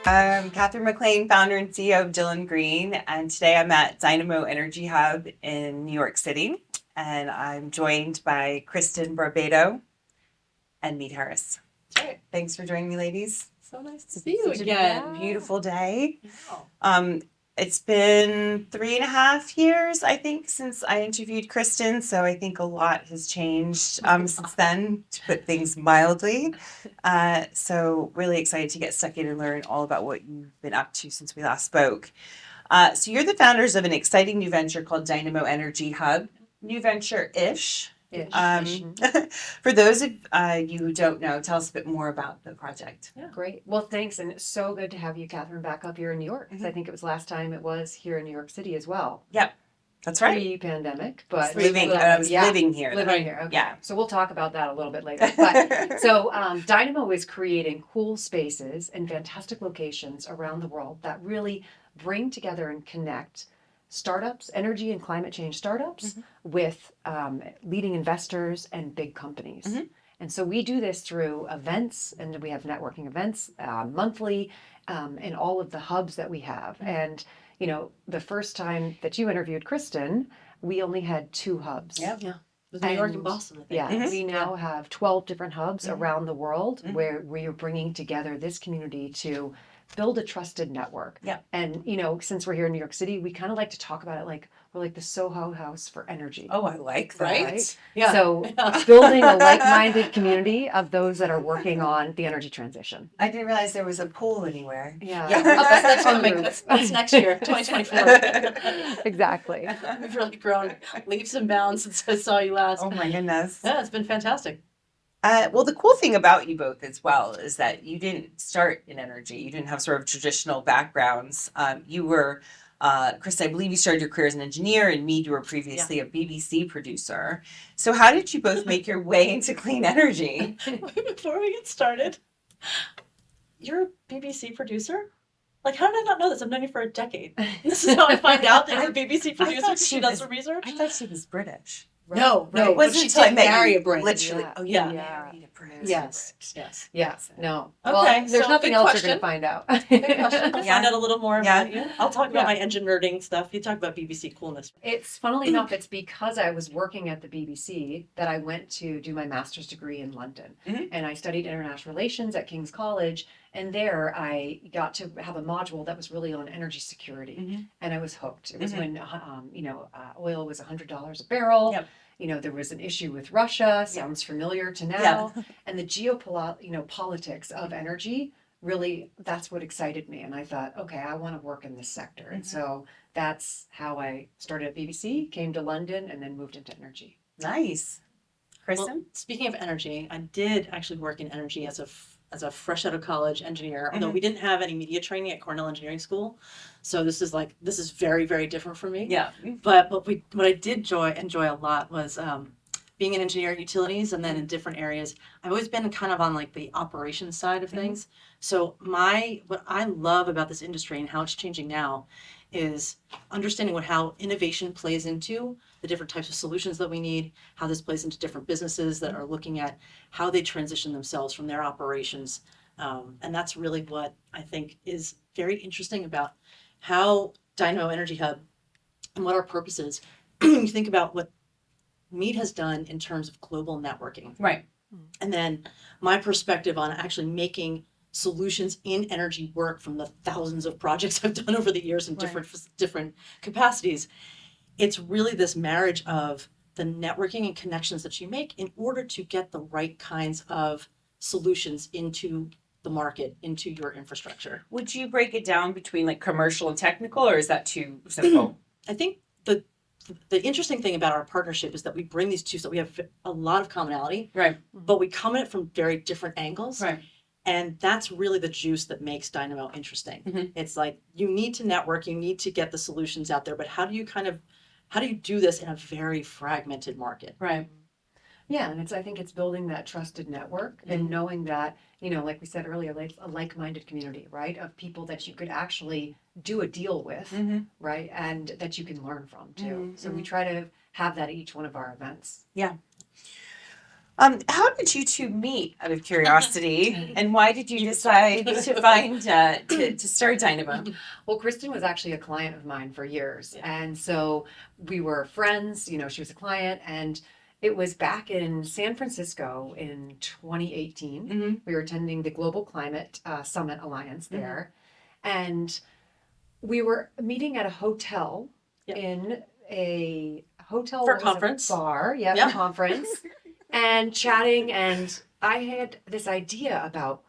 I'm Catherine McLean, founder and CEO of Dylan Green, and today I'm at Dynamo Energy Hub in New York City, and I'm joined by Kristin, Barbato, and Meade Harris. That's right. Thanks for joining me, ladies. So nice to see you again. Beautiful day. Wow. It's been 3.5 years, I think, since I interviewed Kristin, so I think a lot has changed since then, to put things mildly. So really excited to get stuck in and learn all about what you've been up to since we last spoke. So you're the founders of an exciting new venture called Dynamo Energy Hub. New venture-ish. For those of you who don't know, tell us a bit more about the project. Yeah, great. Well, thanks. And it's so good to have you, Catherine, back up here in New York. Because I think it was last time it was here in New York City as well. Yep, that's right. Pre-pandemic, but I was living here. Living here. Okay. Yeah. So we'll talk about that a little bit later. But so Dynamo is creating cool spaces and fantastic locations around the world that really bring together and connect startups, energy and climate change startups, with leading investors and big companies. And so we do this through events, and we have networking events monthly in all of the hubs that we have. And, you know, the first time that you interviewed Kristin, we only had 2 hubs. Yeah. It was New York and Boston, I think. Yeah, we now have 12 different hubs around the world where we are bringing together this community to build a trusted network. Yeah. And, you know, since we're here in New York City, we kind of like to talk about it like we're like the Soho house for energy. Oh, I like that. Right? Yeah. So building a like-minded community of those that are working on the energy transition. I didn't realize there was a pool anywhere. Yeah. That's coming. That's next year, 2024. Exactly. We've really grown leaps and bounds since I saw you last. Oh my goodness. Yeah, it's been fantastic. Well, the cool thing about you both as well is that you didn't start in energy. You didn't have sort of traditional backgrounds. You were, Chris, I believe you started your career as an engineer, and Meade, you were previously a BBC producer. So how did you both make your way into clean energy? Before we get started, you're a BBC producer? Like, how did I not know this? I've known you for a decade. This is how I find out that you're a BBC producer because she does some research? I thought she was British. No, It wasn't until I met you, British. literally. Yeah. Oh, Yeah. married a British. Yes. Yes. No. Okay, Well, there's so nothing big else question. you're going to find out. Good question. I'll Yeah. find out a little more Yeah. about you. I'll talk about my engine nerding stuff. You talk about BBC coolness. It's funnily enough, it's because I was working at the BBC that I went to do my master's degree in London. And I studied international relations at King's College. And there I got to have a module that was really on energy security. And I was hooked. It was when, oil was $100 a barrel. Yep. You know, there was an issue with Russia, sounds familiar to now. And the politics of energy, really, that's what excited me. And I thought, okay, I want to work in this sector. And so that's how I started at BBC, came to London, and then moved into energy. Nice. Kristin? Well, speaking of energy, I did actually work in energy as a fresh out of college engineer, although we didn't have any media training at Cornell Engineering School. So this is very, very different for me. Yeah. But what I did enjoy a lot was being an engineer at utilities, and then in different areas. I've always been kind of on like the operations side of things. So what I love about this industry and how it's changing now is understanding how innovation plays into the different types of solutions that we need, how this plays into different businesses that are looking at how they transition themselves from their operations. And that's really what I think is very interesting about how Dynamo Energy Hub and what our purpose is. You think about what Meade has done in terms of global networking. Right. And then my perspective on actually making solutions in energy work from the thousands of projects I've done over the years in different capacities. It's really this marriage of the networking and connections that you make in order to get the right kinds of solutions into the market, into your infrastructure. Would you break it down between like commercial and technical, or is that too simple? I think the interesting thing about our partnership is that we bring these two, so we have a lot of commonality, Right. but we come at it from very different angles. Right. And that's really the juice that makes Dynamo interesting. It's like, you need to network, you need to get the solutions out there, but how do you do this in a very fragmented market? Right. Yeah, and I think it's building that trusted network and knowing that, you know, like we said earlier, like a like-minded community, right? Of people that you could actually do a deal with, right? And that you can learn from too. So we try to have that at each one of our events. Yeah. How did you two meet, out of curiosity, and why did you decide to find to start Dynamo? Well, Kristin was actually a client of mine for years. And so we were friends, she was a client. And it was back in San Francisco in 2018. Mm-hmm. We were attending the Global Climate Summit Alliance there. And we were meeting at a hotel in a hotel For what was it, conference. bar, conference, and chatting. And I had this idea about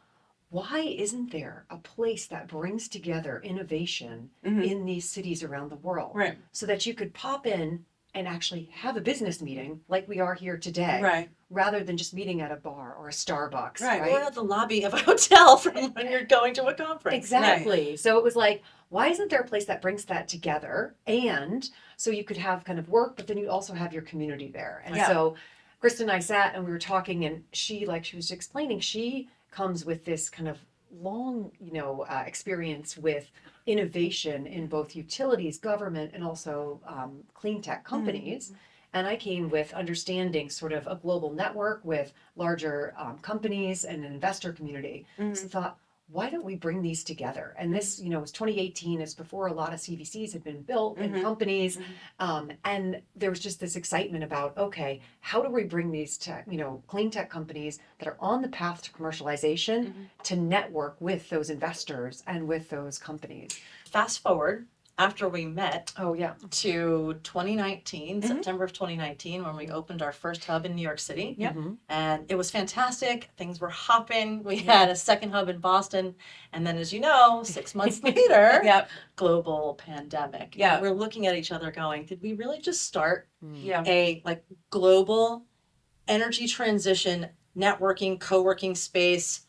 why isn't there a place that brings together innovation in these cities around the world, Right. so that you could pop in and actually have a business meeting like we are here today, Right. rather than just meeting at a bar or a Starbucks, Right. Or at the lobby of a hotel from when you're going to a conference. Exactly. So it was like, why isn't there a place that brings that together? And so you could have kind of work, but then you also have your community there. And so Kristen and I sat and we were talking, and she was explaining, she comes with this kind of long, experience with innovation in both utilities, government, and also clean tech companies. And I came with understanding sort of a global network with larger companies and an investor community. So I thought, why don't we bring these together? And this, was 2018. It's before a lot of CVCs had been built and companies. And there was just this excitement about, okay, how do we bring these tech, clean tech companies that are on the path to commercialization to network with those investors and with those companies? Fast forward after we met Oh, yeah. to 2019, September of 2019, when we opened our first hub in New York City. Yep. And it was fantastic. Things were hopping. We had a second hub in Boston. And then, as you know, 6 months later, global pandemic. Yeah. And we're looking at each other going, did we really just start Yeah. a global energy transition networking, co-working space,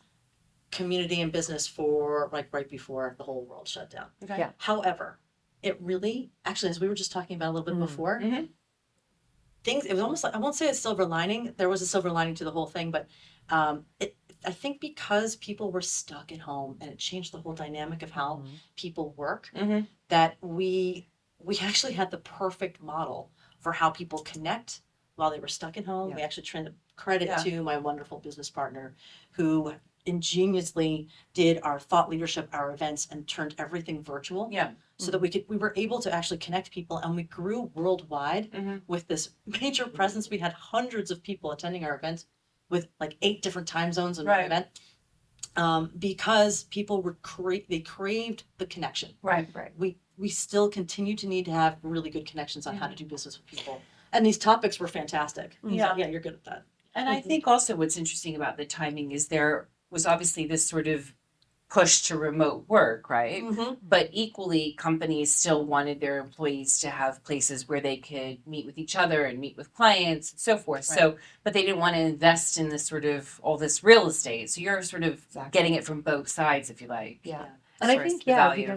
community and business for right before the whole world shut down? Okay. Yeah. However, it really, actually, as we were just talking about a little bit before, it was almost like, I won't say a silver lining. There was a silver lining to the whole thing, but I think because people were stuck at home and it changed the whole dynamic of how people work, that we actually had the perfect model for how people connect while they were stuck at home. We actually credit to my wonderful business partner who ingeniously did our thought leadership, our events, and turned everything virtual. So that we were able to actually connect people, and we grew worldwide with this major presence. We had hundreds of people attending our events with 8 different time zones in one event, because people were they craved the connection. Right. We still continue to need to have really good connections on how to do business with people, and these topics were fantastic. Yeah. So, you're good at that. And I think also what's interesting about the timing is there was obviously this sort of push to remote work, right? But equally, companies still wanted their employees to have places where they could meet with each other and meet with clients and so forth. Right. So, but they didn't want to invest in this sort of all this real estate. So you're sort of getting it from both sides, if you like. Yeah. As And I far as think, the value.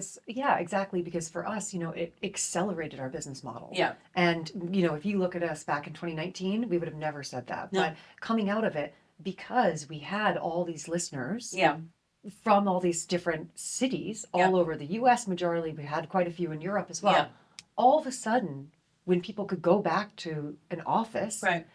exactly. Because for us, it accelerated our business model. Yeah. And, if you look at us back in 2019, we would have never said that. No. But coming out of it, because we had all these listeners Yeah. from all these different cities all over the US, majority, we had quite a few in Europe as well. Yeah. All of a sudden, when people could go back to an office, Right.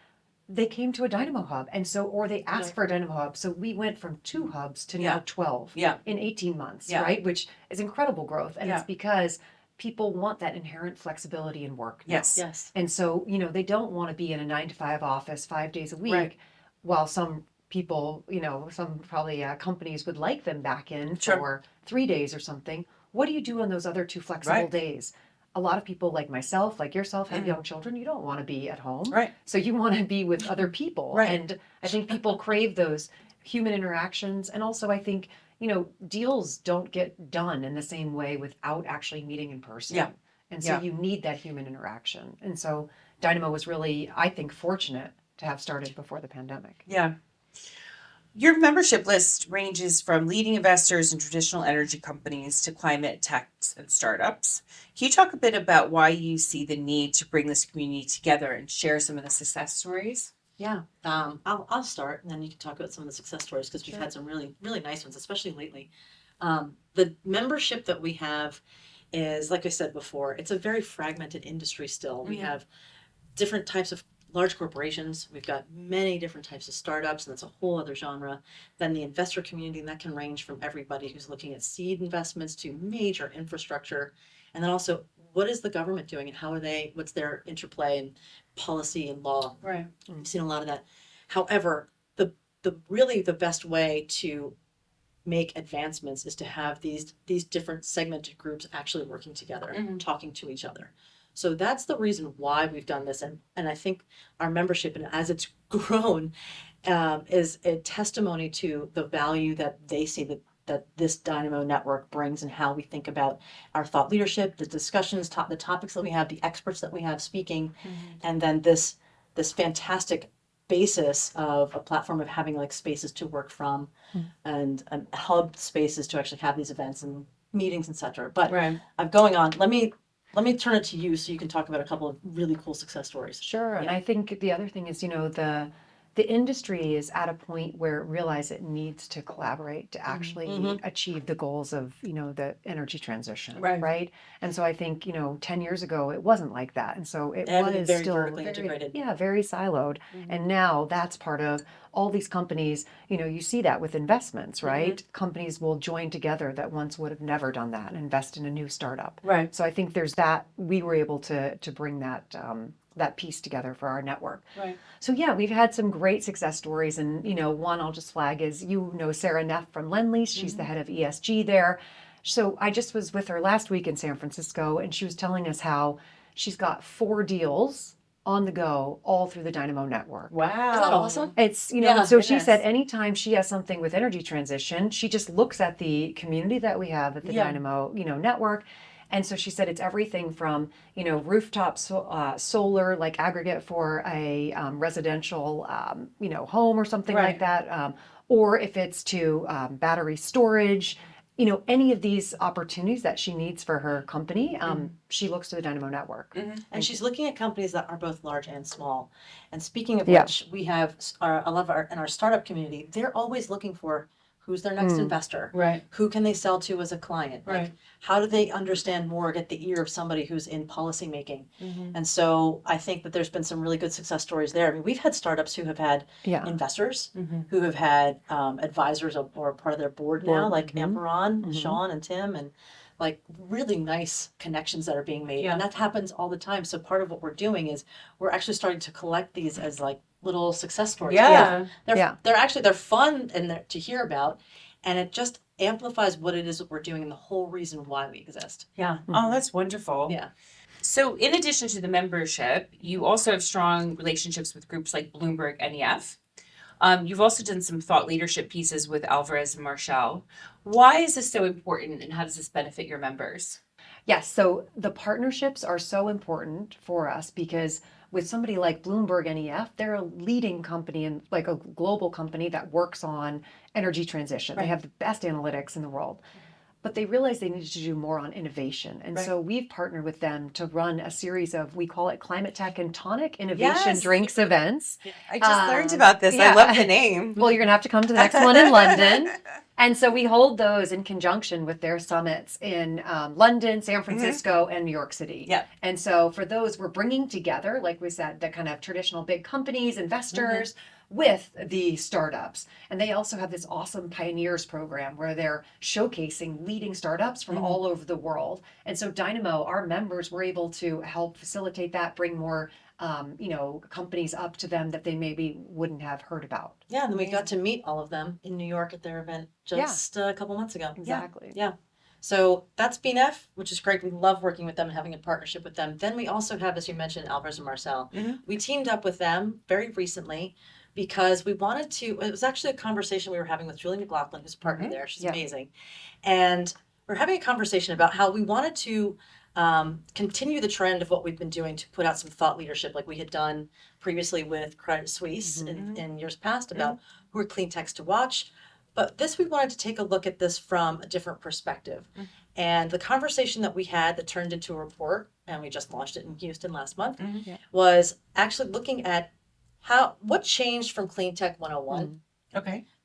they came to a Dynamo hub. And so, or they asked for a Dynamo hub. So we went from 2 hubs to now 12 in 18 months, right? Which is incredible growth. And it's because people want that inherent flexibility in work now. Yes. And so, they don't want to be in a 9-to-5 office 5 days a week, while some people, some probably companies would like them back in for 3 days or something. What do you do on those other 2 flexible days? A lot of people like myself, like yourself, have young children. You don't want to be at home. Right. So you want to be with other people. Right. And I think people crave those human interactions. And also I think, deals don't get done in the same way without actually meeting in person. Yeah. And so you need that human interaction. And so Dynamo was really, I think, fortunate to have started before the pandemic. Yeah. Your membership list ranges from leading investors in traditional energy companies to climate techs and startups. Can you talk a bit about why you see the need to bring this community together and share some of the success stories? Yeah. I'll start, and then you can talk about some of the success stories, because we've had some really, really nice ones, especially lately. The membership that we have is, like I said before, it's a very fragmented industry still. We have different types of large corporations. We've got many different types of startups, and that's a whole other genre. Then the investor community, and that can range from everybody who's looking at seed investments to major infrastructure. And then also, what is the government doing and what's their interplay in policy and law? Right. We've seen a lot of that. However, the really the best way to make advancements is to have these different segmented groups actually working together, talking to each other. So that's the reason why we've done this, and I think our membership, and as it's grown, is a testimony to the value that they see that this Dynamo network brings, and how we think about our thought leadership, the discussions, the topics that we have, the experts that we have speaking, and then this fantastic basis of a platform of having like spaces to work from, and hub spaces to actually have these events and meetings, etc. But I'm going on. Let me turn it to you so you can talk about a couple of really cool success stories. Sure. And I think the other thing is, the industry is at a point where it realizes it needs to collaborate to actually achieve the goals of, the energy transition. Right. And so I think, 10 years ago, it wasn't like that. And so it was very still vertically integrated. Yeah, very siloed. And now that's part of all these companies, you see that with investments, right? Companies will join together that once would have never done that and invest in a new startup. Right. So I think there's that, we were able to bring that, that piece together for our network. Right. So yeah, we've had some great success stories, and one I'll just flag is Sarah Neff from Lendlease. She's the head of ESG there. So I just was with her last week in San Francisco, and she was telling us how she's got 4 deals on the go all through the Dynamo network. Wow. Isn't that awesome? It's so she said anytime she has something with energy transition, she just looks at the community that we have at the Dynamo network. And so she said it's everything from, rooftop solar, like aggregate for a residential, home or something like that. Or if it's to battery storage, any of these opportunities that she needs for her company, she looks to the Dynamo network. And she's looking at companies that are both large and small. And speaking of which, we have a lot of in our startup community, they're always looking for who's their next investor, who can they sell to as a client, like how do they understand more, get the ear of somebody who's in policy making. And so I think that there's been some really good success stories there. I mean, we've had startups who have had investors, who have had advisors or part of their board now, like Amperon, Sean and Tim, and like really nice connections that are being made. And that happens all the time. So part of what we're doing is we're actually starting to collect these as like little success stories. They're fun and they're to hear about, and it just amplifies what it is that we're doing and the whole reason why we exist. Oh, that's wonderful. So in addition to the membership, you also have strong relationships with groups like Bloomberg NEF. You've also done some thought leadership pieces with Alvarez and Marshall. Why is this so important, and how does this benefit your members? Yes, so the partnerships are so important for us because with somebody like Bloomberg NEF, they're a leading company and like a global company that works on energy transition. They have the best analytics in the world. But they realized they needed to do more on innovation. And so we've partnered with them to run a series of, we call it Climate Tech and Tonic Innovation Drinks events. I just learned about this. I love the name. Well, you're going to have to come to the next one in London. And so we hold those in conjunction with their summits in London, San Francisco, and New York City. And so for those, we're bringing together, like we said, the kind of traditional big companies, investors, with the startups. And they also have this awesome Pioneers program where they're showcasing leading startups from all over the world. And so Dynamo, our members, were able to help facilitate that, bring more companies up to them that they maybe wouldn't have heard about. Yeah, and then we got to meet all of them in New York at their event just a couple months ago. Exactly. Yeah. So that's BNF, which is great. We love working with them and having a partnership with them. Then we also have, as you mentioned, Alvarez and Marcel. We teamed up with them very recently because we wanted to, it was actually a conversation we were having with Julie McLaughlin, who's a partner there. She's amazing. And we're having a conversation about how we wanted to continue the trend of what we've been doing to put out some thought leadership like we had done previously with Credit Suisse in years past about who are clean techs to watch. But we wanted to take a look at this from a different perspective. And the conversation that we had that turned into a report, and we just launched it in Houston last month, was actually looking at what changed from Clean Tech 101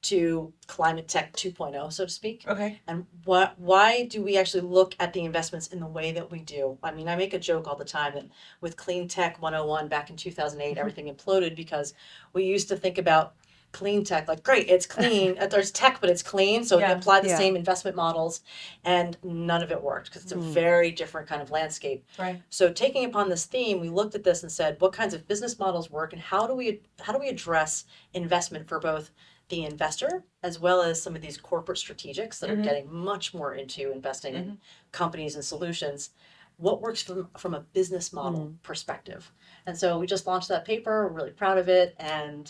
to climate tech 2.0, so to speak. Okay. And why do we actually look at the investments in the way that we do? I mean, I make a joke all the time that with Clean Tech 101 back in 2008, everything imploded because we used to think about clean tech like, great, it's clean, there's tech, but it's clean, so Yeah. apply the Yeah. same investment models, and none of it worked because it's a very different kind of landscape. Right. So taking upon this theme, we looked at this and said, what kinds of business models work, and how do we address investment for both the investor as well as some of these corporate strategics that are getting much more into investing in companies and solutions? What works from a business model perspective? And so we just launched that paper. We're really proud of it, and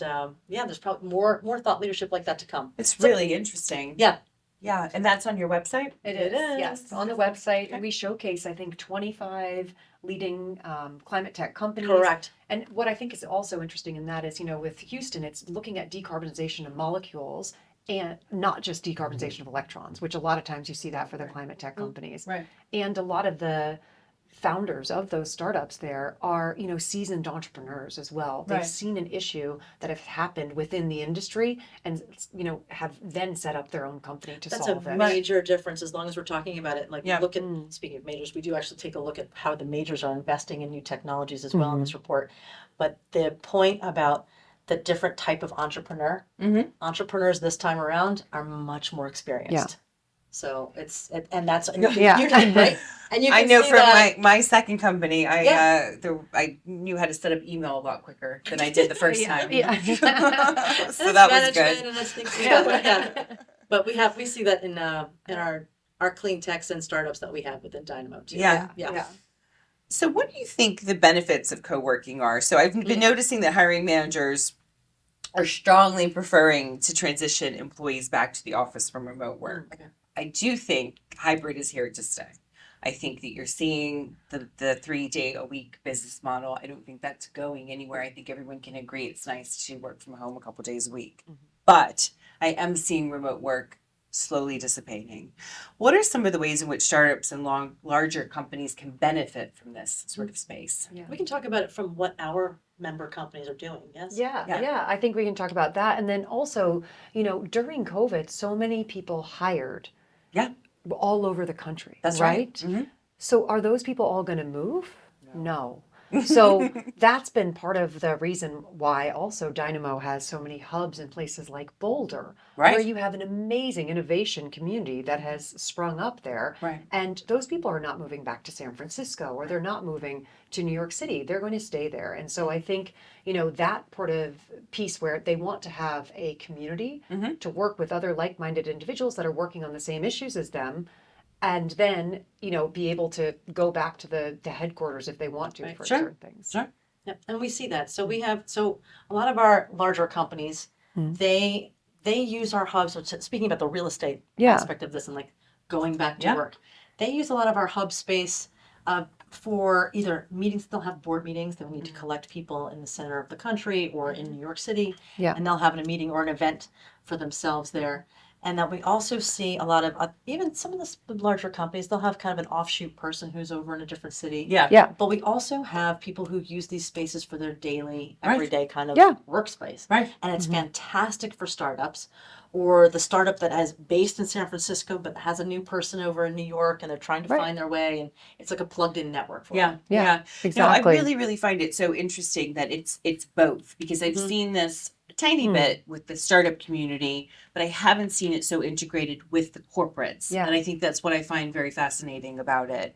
there's probably more thought leadership like that to come. It's really interesting. Yeah. Yeah, and that's on your website? It It is, is. yes. On the website, we showcase, I think, 25 leading climate tech companies. Correct. And what I think is also interesting in that is, with Houston, it's looking at decarbonization of molecules and not just decarbonization of electrons, which a lot of times you see that for the climate tech companies. Right. And a lot of the founders of those startups there are, seasoned entrepreneurs as well. They've Right. seen an issue that have happened within the industry and, have then set up their own company to That's solve a it. major difference as long as we're talking about it. Like, Yeah. look at, speaking of majors, we do actually take a look at how the majors are investing in new technologies as well in this report. But the point about the different type of entrepreneur, entrepreneurs this time around are much more experienced. Yeah. So and that's, Yeah. you can, right? And you can I know see from that. my second company, I Yeah. I knew how to set up email a lot quicker than I did the first time. Yeah. So That's that was management good. and that's things Yeah. But we see that in our clean techs and startups that we have within Dynamo too. Yeah. Yeah. So what do you think the benefits of co-working are? So I've been noticing that hiring managers are strongly preferring to transition employees back to the office from remote work. Okay. I do think hybrid is here to stay. I think that you're seeing the 3-day-a-week business model. I don't think that's going anywhere. I think everyone can agree it's nice to work from home a couple days a week. But I am seeing remote work slowly dissipating. What are some of the ways in which startups and larger companies can benefit from this sort of space? Yeah. We can talk about it from what our member companies are doing, yes? Yeah. I think we can talk about that. And then also, during COVID, so many people hired. Yeah. All over the country. That's right. Mm-hmm. So are those people all going to move? No. So that's been part of the reason why also Dynamo has so many hubs in places like Boulder, where you have an amazing innovation community that has sprung up there. Right. And those people are not moving back to San Francisco or they're not moving to New York City. They're going to stay there. And so I think, that sort of piece where they want to have a community to work with other like-minded individuals that are working on the same issues as them. And then, be able to go back to the headquarters if they want to for certain things. Sure. Yeah. And we see that. So a lot of our larger companies, they use our hubs, which, speaking about the real estate aspect of this and like going back to work, they use a lot of our hub space for either meetings. They'll have board meetings. They'll need to collect people in the center of the country or in New York City. Yeah. And they'll have a meeting or an event for themselves there. And that we also see a lot of, even some of the larger companies, they'll have kind of an offshoot person who's over in a different city. Yeah. Yeah. But we also have people who use these spaces for their daily, everyday kind of workspace. Right. And it's fantastic for startups, or the startup that is based in San Francisco but has a new person over in New York and they're trying to find their way, and it's like a plugged-in network for them. Yeah. Exactly. No, I really find it so interesting that it's both, because I've seen this a tiny bit with the startup community, but I haven't seen it so integrated with the corporates. Yeah. And I think that's what I find very fascinating about it.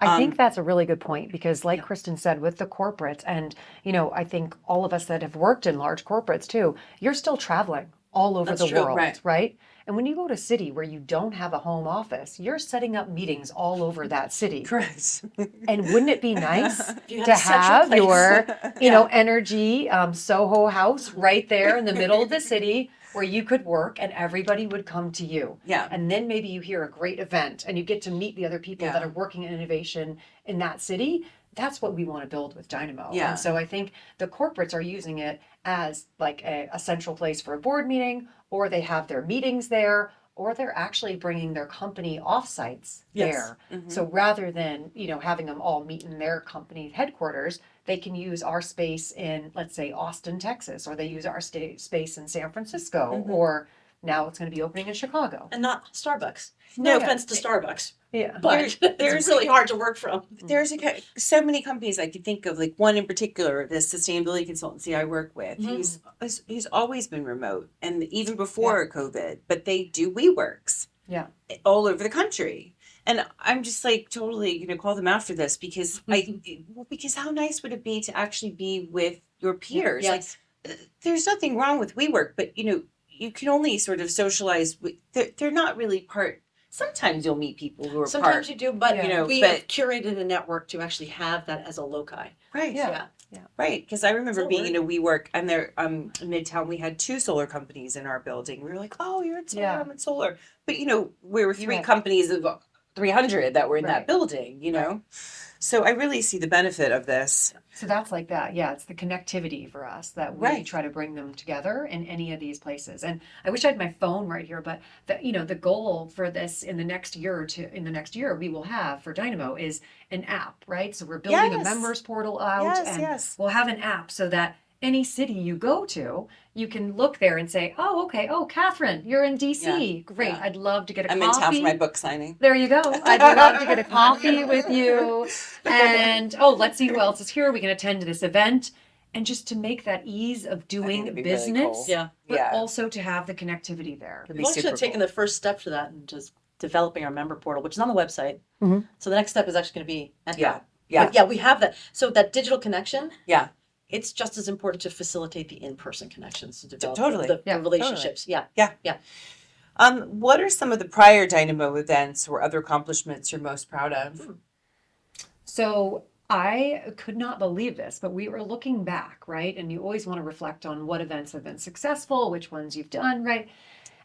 I think that's a really good point because like Kristin said, with the corporates and, I think all of us that have worked in large corporates too, you're still traveling all over the world, right? And when you go to a city where you don't have a home office, you're setting up meetings all over that city. Correct. And wouldn't it be nice You to a central have your, place. energy Soho house right there in the middle of the city where you could work and everybody would come to you. Yeah. And then maybe you hear a great event and you get to meet the other people that are working in innovation in that city. That's what we want to build with Dynamo. Yeah. And so I think the corporates are using it as like a central place for a board meeting, or they have their meetings there, or they're actually bringing their company offsites there. So rather than, having them all meet in their company headquarters, they can use our space in, let's say, Austin, Texas, or they use our space in San Francisco, or Now it's going to be opening in Chicago. And not Starbucks. No, No offense to Starbucks, Yeah. but there's it's really hard to work from. There's so many companies I could think of, like one in particular, the sustainability consultancy I work with. He's always been remote, and even before COVID, but they do WeWorks, all over the country. And I'm just like totally gonna call them after this because because how nice would it be to actually be with your peers? Yes. Like, there's nothing wrong with WeWork, but you can only sort of socialize with. They're not really part. Sometimes you'll meet people who are Sometimes you do, but we but have curated a network to actually have that as a loci. right, Yeah. right. Because I remember Still being in a WeWork, and there in Midtown we had 2 solar companies in our building. We were like, oh, you're in solar, Yeah. I'm in solar, but we were 3 Right. companies of 300 that were in Right. that building. So I really see the benefit of this. So that's like that. Yeah, it's the connectivity for us that we Right. try to bring them together in any of these places. And I wish I had my phone right here, but the goal for this in the next year we will have for Dynamo is an app, right? So we're building a Yes. members portal out, Yes, and yes. we'll have an app so that any city you go to, you can look there and say, oh, okay, oh, Catherine, you're in DC. Great. yeah. I'd love to get a I'm coffee. in town for my book signing. There you go. I'd love to get a coffee with you. And let's see who else is here. We can attend this event. And just to make that ease of doing it'd be really business, cool. Yeah. but Yeah. also to have the connectivity there. It'd be We've actually super taken cool. the first step to that and just developing our member portal, which is on the website. Mhm. So the next step is actually going to be at Yeah. that. Yeah. But yeah, we have that. So that digital connection. Yeah. It's just as important to facilitate the in-person connections to develop Totally. the Yeah, relationships. Yeah. What are some of the prior Dynamo events or other accomplishments you're most proud of? So I could not believe this, but we were looking back, right? And you always want to reflect on what events have been successful, which ones you've done, right?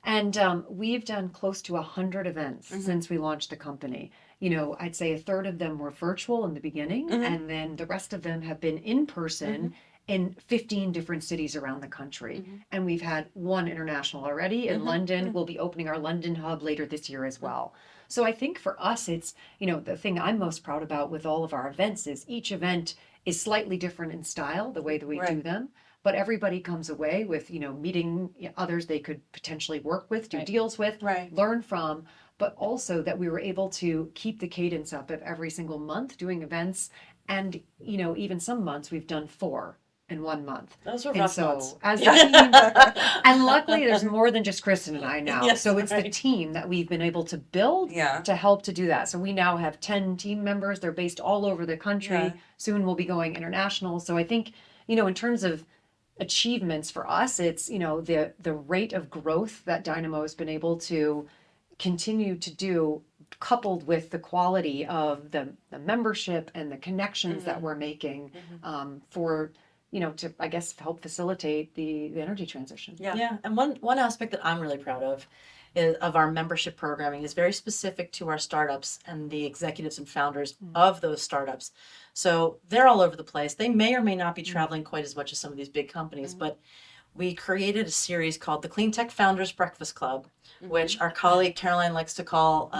And we've done close to 100 events since we launched the company. I'd say a third of them were virtual in the beginning, and then the rest of them have been in person in 15 different cities around the country. And we've had one international already in London. We'll be opening our London hub later this year as well. So I think for us, it's, the thing I'm most proud about with all of our events is each event is slightly different in style, the way that we do Right. them. But everybody comes away with, meeting others they could potentially work with, do deals with, Right. learn from, but also that we were able to keep the cadence up of every single month doing events. And, even some months we've done 4 in 1 month. Those were And rough so months. as a team, and luckily there's more than just Kristin and I now. Yes, So it's the right. team that we've been able to build Yeah. to help to do that. So we now have 10 team members. They're based all over the country. Yeah. Soon we'll be going international. So I think, in terms of achievements for us, it's, the rate of growth that Dynamo has been able to continue to do, coupled with the quality of the membership and the connections that we're making for, to, I guess, help facilitate the energy transition. Yeah, and one aspect that I'm really proud of is of our membership programming is very specific to our startups and the executives and founders of those startups. So they're all over the place. They may or may not be traveling quite as much as some of these big companies, but we created a series called the Clean Tech Founders Breakfast Club, which our colleague Caroline likes to call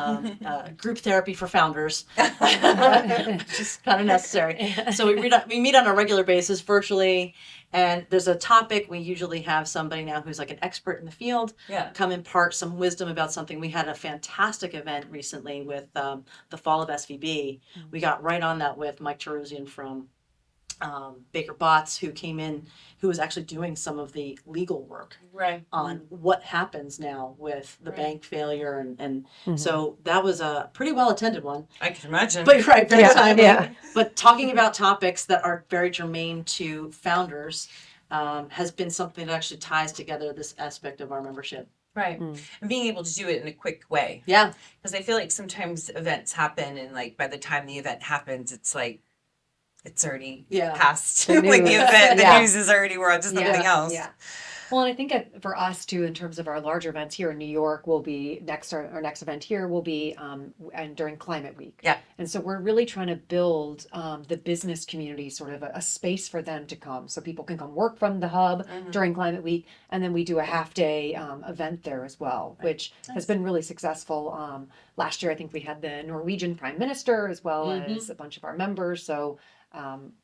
group therapy for founders, which is kind of necessary. So we meet on a regular basis virtually, and there's a topic. We usually have somebody now who's like an expert in the field Yeah. come impart some wisdom about something. We had a fantastic event recently with the fall of SVB. We got right on that with Mike Charusian from Baker Botts, who came in, who was actually doing some of the legal work Right. on what happens now with the Right. bank failure. And so that was a pretty well attended one. I can imagine. But right, very timely. yeah. But talking about topics that are very germane to founders has been something that actually ties together this aspect of our membership. Right. And being able to do it in a quick way. Yeah. Because I feel like sometimes events happen and like by the time the event happens, it's like it's already Yeah. past. The Like the news. event, the Yeah. news is already we're on to something else. Yeah. Well, and I think for us too, in terms of our larger events here in New York, will be next. Our next event here will be and during Climate Week. Yeah. And so we're really trying to build the business community sort of a space for them to come, so people can come work from the hub during Climate Week, and then we do a half day event there as well, which has been really successful. Last year, I think we had the Norwegian Prime Minister as well as a bunch of our members. So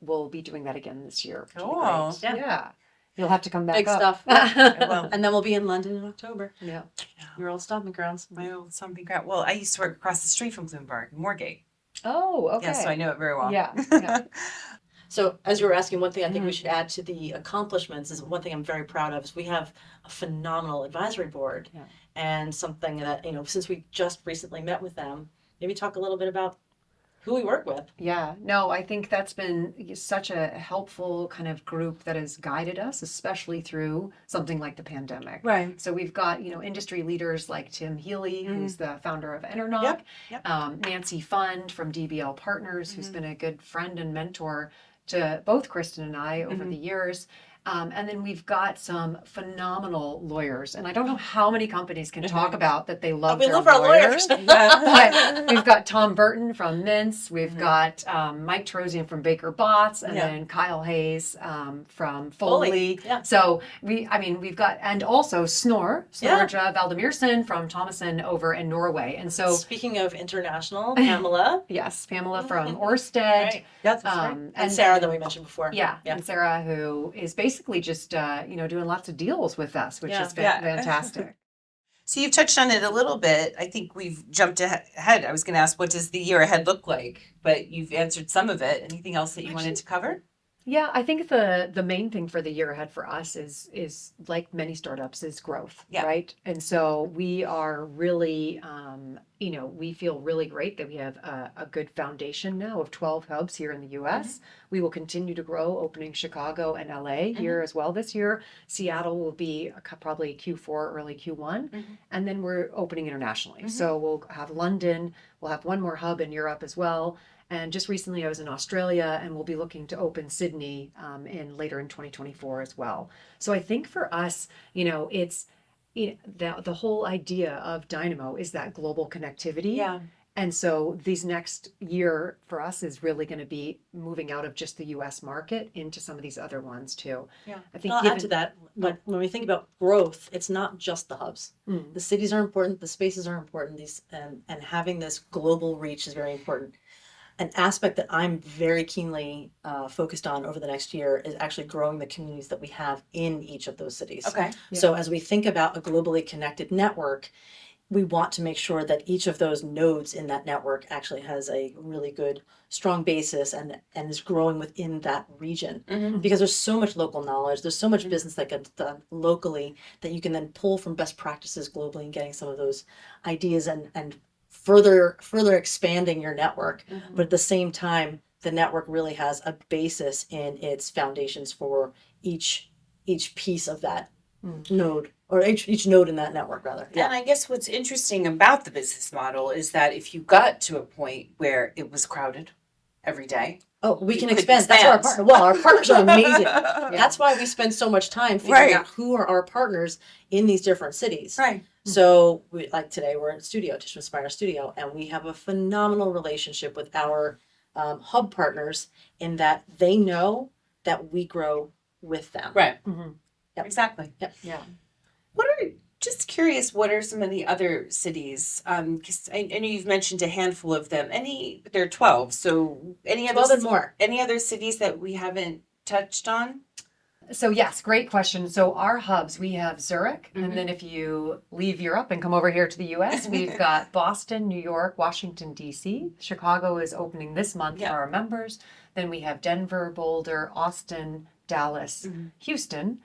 we'll be doing that again this year. which will be Cool. great. Yeah. You'll have to come back Big up. stuff. Well, And then we'll be in London in October. Yeah. Your old stomping grounds. my old stomping ground. Well, I used to work across the street from Bloomberg, Moorgate. Oh, okay. Yeah, so I know it very well. Yeah, yeah. So as you were asking, one thing I think we Mhm. should add to the accomplishments is one thing I'm very proud of is we have a phenomenal advisory board. Yeah. And something that, since we just recently met with them, maybe talk a little bit about who we work with. Yeah, no, I think that's been such a helpful kind of group that has guided us, especially through something like the pandemic. Right. So we've got, industry leaders like Tim Healy, who's the founder of Enernoc, Yep. Nancy Fund from DBL Partners, who's Mhm. been a good friend and mentor to both Kristin and I over Mhm. the years. And then we've got some phenomenal lawyers, and I don't know how many companies can talk about that they love We their love our lawyers. but we've got Tom Burton from Mintz, we've Mhm. got Mike Trozian from Baker Botts, and Yeah. then Kyle Hayes from Foley. Yeah. So we've got, and also Snorre Yeah. Valdimirson from Thomason over in Norway. And so, Speaking of international, Pamela. yes, Pamela from Orsted. Right. Yes, that's right. And Sarah that we mentioned before. Yeah, Yeah. and Sarah, who is basically just doing lots of deals with us, which Yeah. is Yeah. fantastic. So you've touched on it a little bit. I think we've jumped ahead. I was going to ask, what does the year ahead look like? But you've answered some of it. Anything else that you wanted to cover? Yeah, I think the main thing for the year ahead for us is like many startups is growth, Yeah. right? And so we are really, we feel really great that we have a good foundation now of 12 hubs here in the U.S. We will continue to grow, opening Chicago and LA here as well this year. Seattle will be probably Q4, early Q1, and then we're opening internationally. So we'll have London, we'll have one more hub in Europe as well. And just recently I was in Australia, and we'll be looking to open Sydney later in 2024 as well. So I think for us, it's the whole idea of Dynamo is that global connectivity. Yeah. And so these next year for us is really going to be moving out of just the US market into some of these other ones too. Yeah. I think I'll add to that. But when we think about growth, it's not just the hubs. Mm. The cities are important. The spaces are important. And having this global reach is very important. An aspect that I'm very keenly focused on over the next year is actually growing the communities that we have in each of those cities. Okay. So as we think about a globally connected network, we want to make sure that each of those nodes in that network actually has a really good, strong basis and is growing within that region. Mhm. Because there's so much local knowledge, there's so much business that gets done locally that you can then pull from best practices globally and getting some of those ideas and further expanding your network. But at the same time, the network really has a basis in its foundations for each piece of that node, or each node in that network rather. And I guess what's interesting about the business model is that if you got to a point where it was crowded every day, Oh, we You can could expand. That's expand. our partners are amazing. That's why we spend so much time figuring Right. out who are our partners in these different cities. Right. So like today we're in studio, Tishman Spire Studio, and we have a phenomenal relationship with our hub partners in that they know that we grow with them. Right. Mhm. Yep. Exactly. Yeah. Just curious, what are some of the other cities? Because I know you've mentioned a handful of them. There are 12. So any 12 other and more. any other cities that we haven't touched on? So yes, great question. So our hubs, we have Zurich, Mhm. and then if you leave Europe and come over here to the US, we've got Boston, New York, Washington, DC. Chicago is opening this month Yeah. for our members. Then we have Denver, Boulder, Austin, Dallas, Mhm. Houston,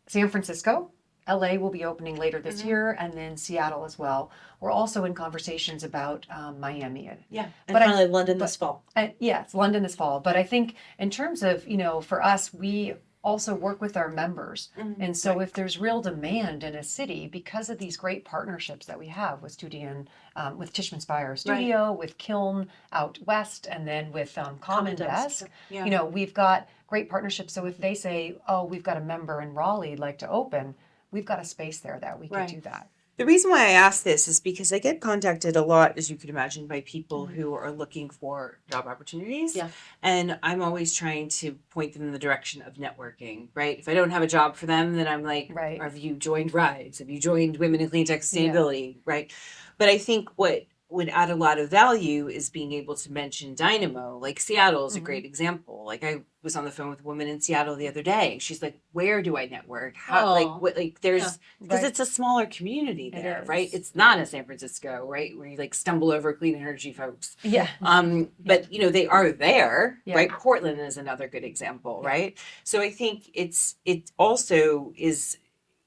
San Francisco. LA will be opening later this Mhm. year, and then Seattle as well. We're also in conversations about Miami. Yeah. And But I- finally London this fall. Yes, London this fall. But I think in terms of, for us, we also work with our members. Mhm. And so if there's real demand in a city because of these great partnerships that we have with with Tishman Spire Studio, with Kiln out west, and then with Common Desk, Yeah. we've got great partnerships. So if they say, oh, we've got a member in Raleigh who'd like to open, we've got a space there that we could Right. do that. The reason why I ask this is because I get contacted a lot, as you could imagine, by people who are looking for job opportunities. Yeah. And I'm always trying to point them in the direction of networking, right? If I don't have a job for them, then I'm like, Right. have you joined RISE? Have you joined Women in Clean Tech Yeah. Sustainability, right? But I think what would add a lot of value is being able to mention Dynamo. Like Seattle is a great example. Like I was on the phone with a woman in Seattle the other day. She's like, "Where do I network? How? Like Oh. what? Like there's because Right. it's a smaller community It there, is. right? It's not a San Francisco, right? Where you like stumble over clean energy folks. Yeah. But you know they are there, Yeah. right? Portland is another good example, Yeah. right? So I think it also is,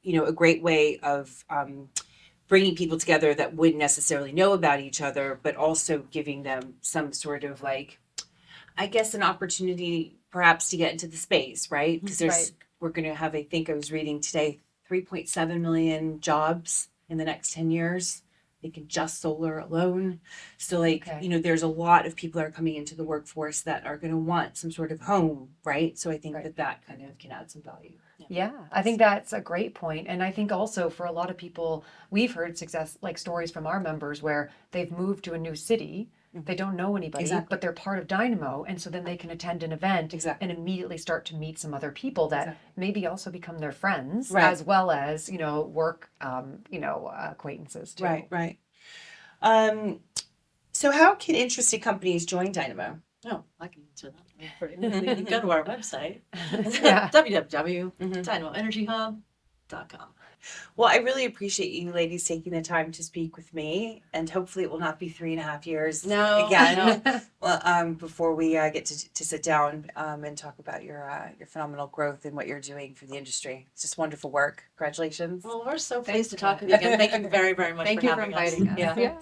you know, a great way of bringing people together that wouldn't necessarily know about each other, but also giving them some sort of like, I guess, an opportunity perhaps to get into the space, right? Because Right. we're going to have, I think I was reading today, 3.7 million jobs in the next 10 years. I think in just solar alone. So like, Okay. you know, there's a lot of people that are coming into the workforce that are going to want some sort of home, right? So I think Right. that kind of can add some value. Yeah, I think that's a great point. And I think also for a lot of people, we've heard success like stories from our members where they've moved to a new city. They don't know anybody, Exactly. but they're part of Dynamo. And so then they can attend an event Exactly. and immediately start to meet some other people that Exactly. maybe also become their friends Right. as well as, work, acquaintances too. Right. So how can interested companies join Dynamo? Oh, I can answer that. Pretty easily. You can go to our website, Yeah. www.dynamoenergyhub.com. Well, I really appreciate you ladies taking the time to speak with me, and hopefully it will not be 3.5 years again. No. Well, before we get to sit down and talk about your phenomenal growth and what you're doing for the industry. It's just wonderful work. Congratulations. Well, we're so Thanks pleased to for talk that. with you again. Thank you very, very much Thank for you for having us. inviting us. Yeah. Yeah.